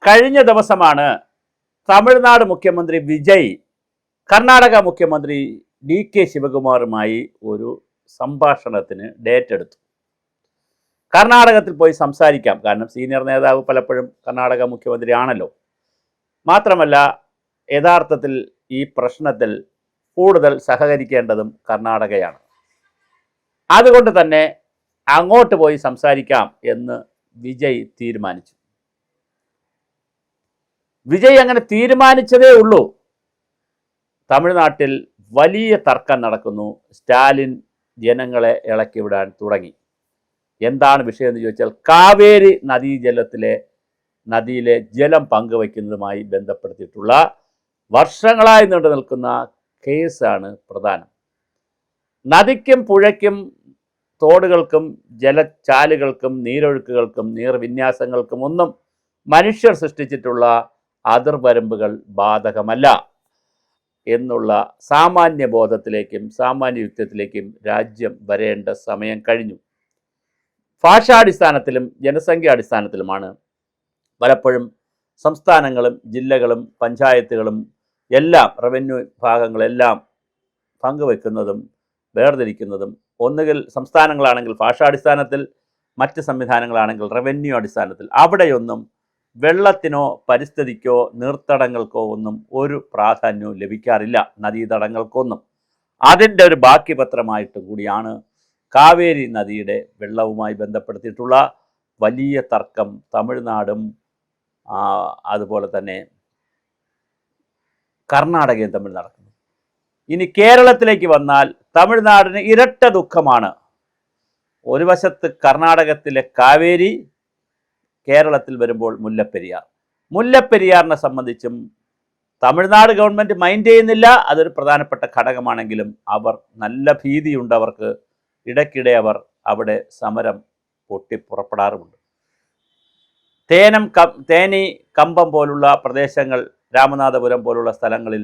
കഴിഞ്ഞ ദിവസമാണ് തമിഴ്നാട് മുഖ്യമന്ത്രി വിജയ് കർണാടക മുഖ്യമന്ത്രി DK ശിവകുമാറുമായി ഒരു സംഭാഷണത്തിന് ഡേറ്റ് എടുത്തു. കർണാടകത്തിൽ പോയി സംസാരിക്കാം, കാരണം സീനിയർ നേതാവ് പലപ്പോഴും കർണാടക മുഖ്യമന്ത്രി ആണല്ലോ. മാത്രമല്ല, യഥാർത്ഥത്തിൽ ഈ പ്രശ്നത്തിൽ കൂടുതൽ സഹകരിക്കേണ്ടതും കർണാടകയാണ്. അതുകൊണ്ട് തന്നെ അങ്ങോട്ട് പോയി സംസാരിക്കാം എന്ന് വിജയ് തീരുമാനിച്ചു. വിജയ് അങ്ങനെ തീരുമാനിച്ചതേ ഉള്ളൂ. തമിഴ്നാട്ടിൽ വലിയ തർക്കം നടക്കുന്നു. സ്റ്റാലിൻ ജനങ്ങളെ ഇളക്കിവിടാൻ തുടങ്ങി. എന്താണ് വിഷയം എന്ന് ചോദിച്ചാൽ, കാവേരി നദിയിലെ ജലം പങ്കുവയ്ക്കുന്നതുമായി ബന്ധപ്പെടുത്തിയിട്ടുള്ള വർഷങ്ങളായി നീണ്ടു നിൽക്കുന്ന കേസാണ് പ്രധാനം. നദിക്കും പുഴയ്ക്കും തോടുകൾക്കും ജലചാലുകൾക്കും നീരൊഴുക്കുകൾക്കും നീർവിന്യാസങ്ങൾക്കും ഒന്നും മനുഷ്യർ സൃഷ്ടിച്ചിട്ടുള്ള അതിർവരമ്പുകൾ ബാധകമല്ല എന്നുള്ള സാമാന്യ ബോധത്തിലേക്കും സാമാന്യ യുക്തത്തിലേക്കും രാജ്യം വരേണ്ട സമയം കഴിഞ്ഞു. ഭാഷാടിസ്ഥാനത്തിലും ജനസംഖ്യാടിസ്ഥാനത്തിലുമാണ് പലപ്പോഴും സംസ്ഥാനങ്ങളും ജില്ലകളും പഞ്ചായത്തുകളും എല്ലാം റവന്യൂ ഭാഗങ്ങളെല്ലാം പങ്കുവെക്കുന്നതും വേർതിരിക്കുന്നതും. ഒന്നുകിൽ സംസ്ഥാനങ്ങളാണെങ്കിൽ ഭാഷാടിസ്ഥാനത്തിൽ, മറ്റ് സംവിധാനങ്ങളാണെങ്കിൽ റവന്യൂ അടിസ്ഥാനത്തിൽ. അവിടെയൊന്നും വെള്ളത്തിനോ പരിസ്ഥിതിക്കോ നീർത്തടങ്ങൾക്കോ ഒന്നും ഒരു പ്രാധാന്യവും ലഭിക്കാറില്ല, നദീതടങ്ങൾക്കൊന്നും. അതിൻ്റെ ഒരു ബാക്കി പത്രമായിട്ട് കൂടിയാണ് കാവേരി നദിയുടെ വെള്ളവുമായി ബന്ധപ്പെടുത്തിയിട്ടുള്ള വലിയ തർക്കം തമിഴ്നാടും അതുപോലെ തന്നെ കർണാടകയും തമ്മിൽ നടക്കുന്നു. ഇനി കേരളത്തിലേക്ക് വന്നാൽ തമിഴ്നാടിന് ഇരട്ട ദുഃഖമാണ്. ഒരു വശത്ത് കർണാടകത്തിലെ കാവേരി, കേരളത്തിൽ വരുമ്പോൾ മുല്ലപ്പെരിയാറിനെ സംബന്ധിച്ചും തമിഴ്നാട് ഗവൺമെൻറ് മൈൻഡ് ചെയ്യുന്നില്ല. അതൊരു പ്രധാനപ്പെട്ട ഘടകമാണെങ്കിലും അവർ നല്ല ഭീതിയുണ്ട് അവർക്ക്. ഇടയ്ക്കിടെ അവർ അവിടെ സമരം പൊട്ടിപ്പുറപ്പെടാറുമുണ്ട്. തേനി കമ്പം പോലുള്ള പ്രദേശങ്ങൾ, രാമനാഥപുരം പോലുള്ള സ്ഥലങ്ങളിൽ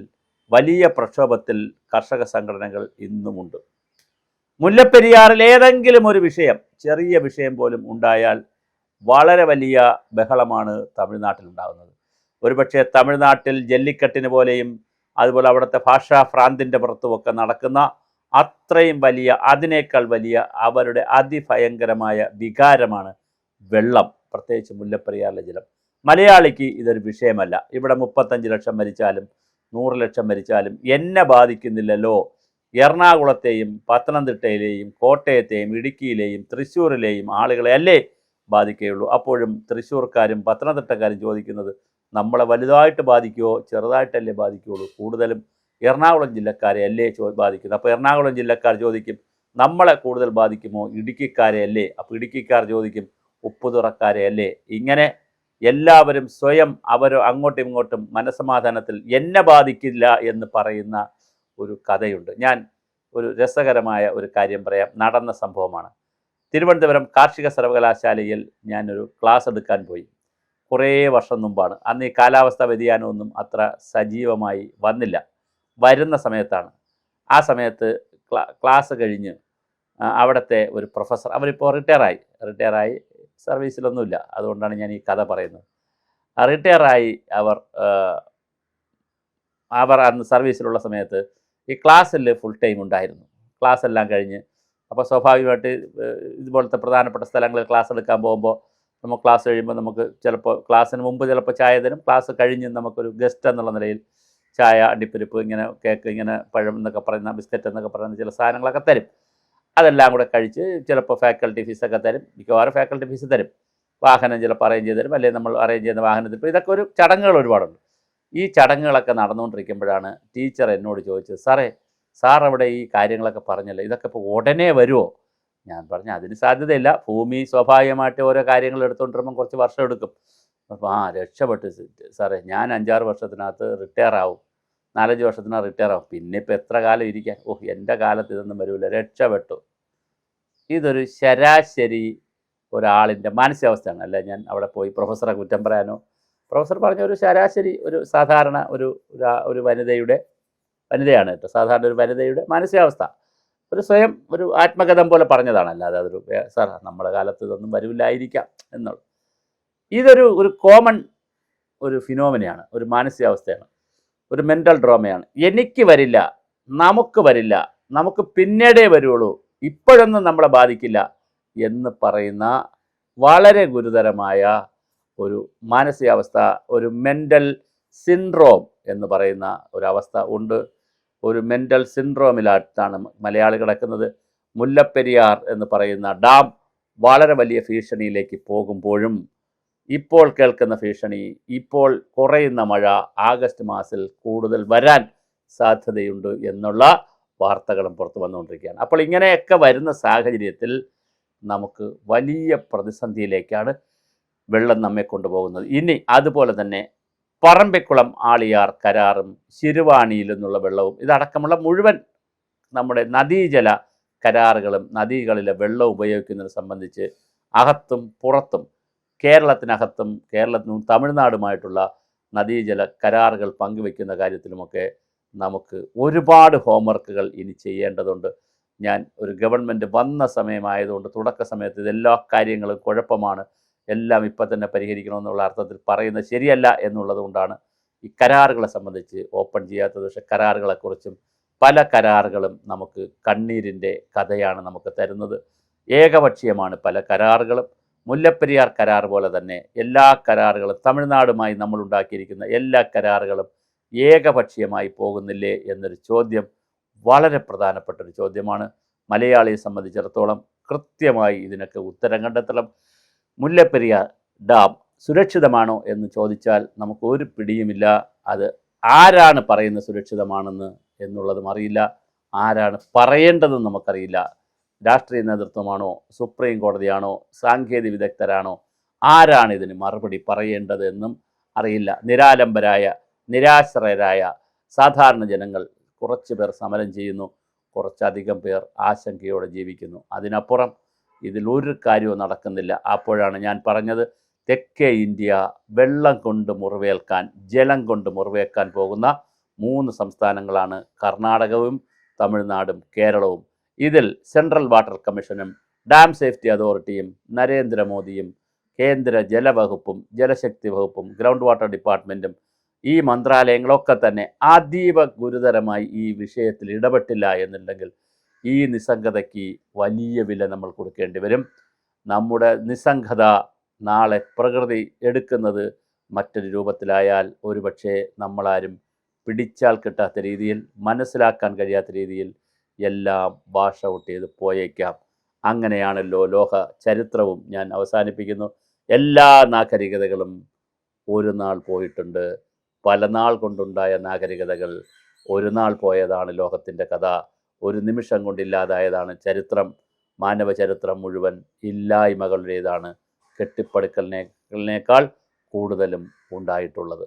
വലിയ പ്രക്ഷോഭത്തിൽ കർഷക സംഘടനകൾ ഇന്നുമുണ്ട്. മുല്ലപ്പെരിയാറിൽ ഏതെങ്കിലും ഒരു വിഷയം, ചെറിയ വിഷയം പോലും ഉണ്ടായാൽ വളരെ വലിയ ബഹളമാണ് തമിഴ്നാട്ടിലുണ്ടാകുന്നത്. ഒരുപക്ഷെ തമിഴ്നാട്ടിൽ ജല്ലിക്കെട്ടിന് പോലെയും അതുപോലെ അവിടുത്തെ ഭാഷാ ഭ്രാന്തിൻ്റെ പുറത്തുമൊക്കെ നടക്കുന്ന അത്രയും വലിയ, അതിനേക്കാൾ വലിയ അവരുടെ അതിഭയങ്കരമായ വികാരമാണ് വെള്ളം, പ്രത്യേകിച്ച് മുല്ലപ്പെരിയാറിലെ ജലം. മലയാളിക്ക് ഇതൊരു വിഷയമല്ല. ഇവിടെ 35 ലക്ഷം മരിച്ചാലും 100 ലക്ഷം മരിച്ചാലും എന്നെ ബാധിക്കുന്നില്ലല്ലോ. എറണാകുളത്തെയും പത്തനംതിട്ടയിലെയും കോട്ടയത്തെയും ഇടുക്കിയിലെയും തൃശ്ശൂരിലെയും ആളുകളെ അല്ലേ ബാധിക്കുകയുള്ളൂ. അപ്പോഴും തൃശ്ശൂർക്കാരും പത്തനംതിട്ടക്കാരും ചോദിക്കുന്നത് നമ്മളെ വലുതായിട്ട് ബാധിക്കുമോ, ചെറുതായിട്ടല്ലേ ബാധിക്കുകയുള്ളൂ? കൂടുതലും എറണാകുളം ജില്ലക്കാരെ അല്ലേ ബാധിക്കുന്നത്. അപ്പോൾ എറണാകുളം ജില്ലക്കാർ ചോദിക്കും നമ്മളെ കൂടുതൽ ബാധിക്കുമോ, ഇടുക്കിക്കാരെ അല്ലേ? അപ്പോൾ ഇടുക്കിക്കാർ ചോദിക്കും ഉപ്പുതുറക്കാരെ അല്ലേ? ഇങ്ങനെ എല്ലാവരും സ്വയം അവർ അങ്ങോട്ടും ഇങ്ങോട്ടും മനസ്സമാധാനത്തിൽ എന്നെ ബാധിക്കില്ല എന്ന് പറയുന്ന ഒരു കഥയുണ്ട്. ഞാൻ ഒരു രസകരമായ ഒരു കാര്യം പറയാം. നടന്ന സംഭവമാണ്. തിരുവനന്തപുരം കാർഷിക സർവകലാശാലയിൽ ഞാനൊരു ക്ലാസ് എടുക്കാൻ പോയി. കുറേ വർഷം മുമ്പാണ്. അന്ന് ഈ കാലാവസ്ഥാ വ്യതിയാനമൊന്നും അത്ര സജീവമായി വന്നില്ല. വരുന്ന സമയത്താണ്. ആ സമയത്ത് ക്ലാസ് കഴിഞ്ഞ് അവിടുത്തെ ഒരു പ്രൊഫസർ, അവരിപ്പോൾ റിട്ടയറായി സർവീസിലൊന്നുമില്ല, അതുകൊണ്ടാണ് ഞാൻ ഈ കഥ പറയുന്നത്. റിട്ടയറായി അവർ അന്ന് സർവീസിലുള്ള സമയത്ത് ഈ ക്ലാസ്സിൽ ഫുൾ ടൈം ഉണ്ടായിരുന്നു. ക്ലാസ് എല്ലാം കഴിഞ്ഞ് അപ്പോൾ സ്വാഭാവികമായിട്ട് ഇതുപോലത്തെ പ്രധാനപ്പെട്ട സ്ഥലങ്ങളിൽ ക്ലാസ് എടുക്കാൻ പോകുമ്പോൾ നമുക്ക് ക്ലാസ് കഴിയുമ്പോൾ നമുക്ക് ചിലപ്പോൾ ക്ലാസ്സിന് മുമ്പ് ചിലപ്പോൾ ചായ തരും, ക്ലാസ് കഴിഞ്ഞ് നമുക്കൊരു ഗസ്റ്റ് എന്നുള്ള നിലയിൽ ചായ, അണ്ടിപ്പരിപ്പ്, ഇങ്ങനെ കേക്ക്, ഇങ്ങനെ പഴം എന്നൊക്കെ പറയുന്ന, ബിസ്ക്കറ്റ് എന്നൊക്കെ പറയുന്ന ചില സാധനങ്ങളൊക്കെ തരും. അതെല്ലാം കൂടെ കഴിച്ച് ചിലപ്പോൾ ഫാക്കൽറ്റി ഫീസൊക്കെ തരും. മിക്കവാറും ഫാക്കൽറ്റി ഫീസ് തരും. വാഹനം ചിലപ്പോൾ അറേഞ്ച് ചെയ്ത് തരും, അല്ലെങ്കിൽ നമ്മൾ അറേഞ്ച് ചെയ്യുന്ന വാഹനത്തിൽ. ഇപ്പോൾ ഇതൊക്കെ ഒരു ചടങ്ങുകൾ ഒരുപാടുണ്ട്. ഈ ചടങ്ങുകളൊക്കെ നടന്നുകൊണ്ടിരിക്കുമ്പോഴാണ് ടീച്ചർ എന്നോട് ചോദിച്ചത്, സാർ അവിടെ ഈ കാര്യങ്ങളൊക്കെ പറഞ്ഞല്ലോ, ഇതൊക്കെ ഇപ്പോൾ ഉടനെ വരുമോ? ഞാൻ പറഞ്ഞു അതിന് സാധ്യതയില്ല. ഭൂമി സ്വാഭാവികമായിട്ട് ഓരോ കാര്യങ്ങൾ എടുത്തുകൊണ്ടിരുമ്പം കുറച്ച് വർഷം എടുക്കും. അപ്പോൾ രക്ഷപ്പെട്ടു സാറേ, ഞാൻ 5-6 വർഷത്തിനകത്ത് റിട്ടയർ ആവും, 4-5 വർഷത്തിനകത്ത് റിട്ടയർ ആവും, പിന്നെ ഇപ്പോൾ എത്ര കാലം ഇരിക്കാൻ? എൻ്റെ കാലത്ത് ഇതൊന്നും വരില്ല, രക്ഷപ്പെട്ടു. ഇതൊരു ശരാശരി ഒരാളിൻ്റെ മാനസികാവസ്ഥയാണ്. അല്ല ഞാൻ അവിടെ പോയി പ്രൊഫസറെ കുറ്റം പറയാനോ. പ്രൊഫസർ പറഞ്ഞ ഒരു ശരാശരി, ഒരു സാധാരണ ഒരു വനിതയാണ് കേട്ടോ, സാധാരണ ഒരു വനിതയുടെ മാനസികാവസ്ഥ. ഒരു സ്വയം ഒരു ആത്മകഥം പോലെ പറഞ്ഞതാണ്, അല്ലാതെ അതൊരു സാർ നമ്മുടെ കാലത്ത് ഇതൊന്നും വരില്ലായിരിക്കാം എന്നുള്ളത്. ഇതൊരു കോമൺ ഒരു ഫിനോമിനയാണ്, ഒരു മാനസികാവസ്ഥയാണ്, ഒരു മെൻ്റൽ ഡ്രാമയാണ്. എനിക്ക് വരില്ല, നമുക്ക് വരില്ല, നമുക്ക് പിന്നീടേ വരുള്ളൂ, ഇപ്പോഴൊന്നും നമ്മളെ ബാധിക്കില്ല എന്ന് പറയുന്ന വളരെ ഗുരുതരമായ ഒരു മാനസികാവസ്ഥ, ഒരു മെൻ്റൽ സിൻഡ്രോം എന്ന് പറയുന്ന ഒരവസ്ഥ ഉണ്ട്. ഒരു മെൻ്റൽ സിൻഡ്രോമിലാണ് മലയാളി കിടക്കുന്നത്. മുല്ലപ്പെരിയാർ എന്ന് പറയുന്ന ഡാം വളരെ വലിയ ഭീഷണിയിലേക്ക് പോകുമ്പോഴും ഇപ്പോൾ കേൾക്കുന്ന ഭീഷണി, ഇപ്പോൾ കുറയുന്ന മഴ ആഗസ്റ്റ് മാസത്തിൽ കൂടുതൽ വരാൻ സാധ്യതയുണ്ട് എന്നുള്ള വാർത്തകളും പുറത്തു വന്നുകൊണ്ടിരിക്കുകയാണ്. അപ്പോൾ ഇങ്ങനെയൊക്കെ വരുന്ന സാഹചര്യത്തിൽ നമുക്ക് വലിയ പ്രതിസന്ധിയിലേക്കാണ് വെള്ളം നമ്മെ കൊണ്ടുപോകുന്നത്. ഇനി അതുപോലെ തന്നെ പറമ്പിക്കുളം ആളിയാർ കരാറും ശിരുവാണിയിൽ നിന്നുള്ള വെള്ളവും ഇതടക്കമുള്ള മുഴുവൻ നമ്മുടെ നദീജല കരാറുകളും നദികളിലെ വെള്ളം ഉപയോഗിക്കുന്നതിനെ സംബന്ധിച്ച് അകത്തും പുറത്തും കേരളത്തിനകത്തും കേരളത്തിനും തമിഴ്നാടുമായിട്ടുള്ള നദീജല കരാറുകൾ പങ്കുവയ്ക്കുന്ന കാര്യത്തിലുമൊക്കെ നമുക്ക് ഒരുപാട് ഹോംവർക്കുകൾ ഇനി ചെയ്യേണ്ടതുണ്ട്. ഞാൻ ഒരു ഗവൺമെൻറ് വന്ന സമയമായതുകൊണ്ട് തുടക്ക സമയത്ത് ഇതെല്ലാ കാര്യങ്ങളും കുഴപ്പമാണ്, എല്ലാം ഇപ്പം തന്നെ പരിഹരിക്കണമെന്നുള്ള അർത്ഥത്തിൽ പറയുന്നത് ശരിയല്ല എന്നുള്ളത് കൊണ്ടാണ് ഈ കരാറുകളെ സംബന്ധിച്ച് ഓപ്പൺ ചെയ്യാത്തത്. പക്ഷേ കരാറുകളെക്കുറിച്ചും പല കരാറുകളും നമുക്ക് കണ്ണീരിൻ്റെ കഥയാണ് നമുക്ക് തരുന്നത്. ഏകപക്ഷീയമാണ് പല കരാറുകളും. മുല്ലപ്പെരിയാർ കരാർ പോലെ തന്നെ എല്ലാ കരാറുകളും തമിഴ്നാടുമായി നമ്മൾ ഉണ്ടാക്കിയിരിക്കുന്ന എല്ലാ കരാറുകളും ഏകപക്ഷീയമായി പോകുന്നില്ലേ എന്നൊരു ചോദ്യം വളരെ പ്രധാനപ്പെട്ടൊരു ചോദ്യമാണ്. മലയാളിയെ സംബന്ധിച്ചിടത്തോളം കൃത്യമായി ഇതിനൊക്കെ ഉത്തരം കണ്ടെത്തണം. മുല്ലപ്പെരിയാർ ഡാം സുരക്ഷിതമാണോ എന്ന് ചോദിച്ചാൽ നമുക്ക് ഒരു പിടിയുമില്ല. അത് ആരാണ് പറയുന്നത് സുരക്ഷിതമാണെന്ന് എന്നുള്ളതും അറിയില്ല, ആരാണ് പറയേണ്ടതെന്ന് നമുക്കറിയില്ല. രാഷ്ട്രീയ നേതൃത്വമാണോ, സുപ്രീം കോടതിയാണോ, സാങ്കേതിക വിദഗ്ധരാണോ, ആരാണ് ഇതിന് മറുപടി പറയേണ്ടതെന്നും അറിയില്ല. നിരാലംബരായ നിരാശ്രയരായ സാധാരണ ജനങ്ങൾ കുറച്ച് പേർ സമരം ചെയ്യുന്നു, കുറച്ചധികം പേർ ആശങ്കയോടെ ജീവിക്കുന്നു. അതിനപ്പുറം ഇതിലൊരു കാര്യവും നടക്കുന്നില്ല. അപ്പോഴാണ് ഞാൻ പറഞ്ഞത്, തെക്കേ ഇന്ത്യ വെള്ളം കൊണ്ട് മുറിവേൽക്കാൻ, ജലം കൊണ്ട് മുറിവേൽക്കാൻ പോകുന്ന 3 സംസ്ഥാനങ്ങളാണ് കർണാടകവും തമിഴ്നാടും കേരളവും. ഇതിൽ സെൻട്രൽ വാട്ടർ കമ്മീഷനും ഡാം സേഫ്റ്റി അതോറിറ്റിയും നരേന്ദ്രമോദിയും കേന്ദ്ര ജലവകുപ്പും ജലശക്തി വകുപ്പും ഗ്രൗണ്ട് വാട്ടർ ഡിപ്പാർട്ട്മെൻറ്റും ഈ മന്ത്രാലയങ്ങളൊക്കെ തന്നെ അതീവ ഗുരുതരമായി ഈ വിഷയത്തിൽ ഇടപെട്ടില്ല എന്നുണ്ടെങ്കിൽ ഈ നിസ്സംഗതയ്ക്ക് വലിയ വില നമ്മൾ കൊടുക്കേണ്ടി വരും. നമ്മുടെ നിസ്സംഗത നാളെ പ്രകൃതി എടുക്കുന്നത് മറ്റൊരു രൂപത്തിലായാൽ ഒരുപക്ഷെ നമ്മളാരും പിടിച്ചാൽ കിട്ടാത്ത രീതിയിൽ, മനസ്സിലാക്കാൻ കഴിയാത്ത രീതിയിൽ എല്ലാം വാഷ് ഔട്ട് ചെയ്ത് പോയേക്കാം. അങ്ങനെയാണല്ലോ ലോക ചരിത്രവും. ഞാൻ അവസാനിപ്പിക്കുന്നു. എല്ലാ നാഗരികതകളും ഒരു നാൾ പോയിട്ടുണ്ട്. പല നാൾ കൊണ്ടുണ്ടായ നാഗരികതകൾ ഒരു നാൾ പോയതാണ് ലോകത്തിൻ്റെ കഥ. ഒരു നിമിഷം കൊണ്ടില്ലാതായതാണ് ചരിത്രം. മാനവ ചരിത്രം മുഴുവൻ ഇല്ലായ്മകളുടേതാണ്. കെട്ടിപ്പടുക്കലിനേക്കാൾ കൂടുതലും ഉണ്ടായിട്ടുള്ളത്.